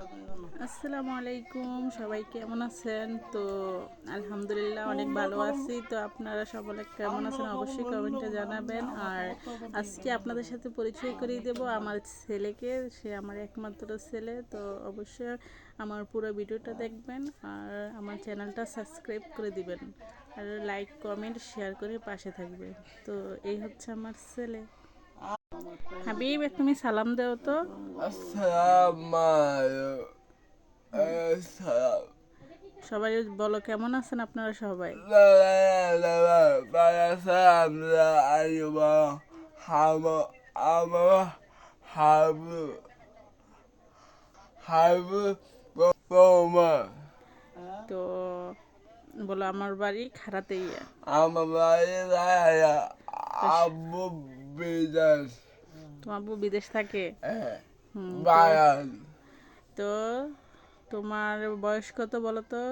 আসসালামু আলাইকুম, সবাই কেমন আছেন? তো আলহামদুলিল্লাহ অনেক ভালো আছি। তো আপনারা সকলে কেমন আছেন অবশ্যই কমেন্টে জানাবেন। আর আজকে আপনাদের সাথে পরিচয় করিয়ে দেব আমার ছেলেকে। সে আমার একমাত্র ছেলে। তো অবশ্যই আমার পুরো ভিডিওটা দেখবেন আর আমার চ্যানেলটা সাবস্ক্রাইব করে দিবেন আর লাইক কমেন্ট শেয়ার করে পাশে থাকবেন। তো এই হচ্ছে আমার ছেলে। হাবিব, তুমি সালাম দাও তো। আসসালাম। সবাই বলো কেমন আছেন আপনারা সবাই। তো বলো আমার বাড়ি খারাতেই। আমার বাড়ি আব্বু বিদেশ। তোমার আব্বু বিদেশ থাকে? তো বায়ান তো তোমার বয়স কত বলো তো?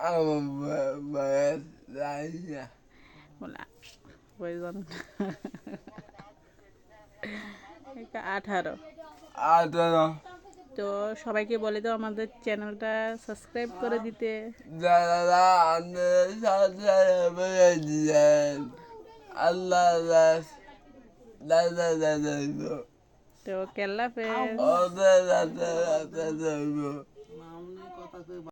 আমার বয়স রাইয়া বলা বয়স 18। 18। তো সবাইকে বলে দাও আমাদের চ্যানেলটা সাবস্ক্রাইব করে দিতে। যারা আমাদের সাথে দিলেন আল্লাহ দাদা তো কেল্লা ফের ওদের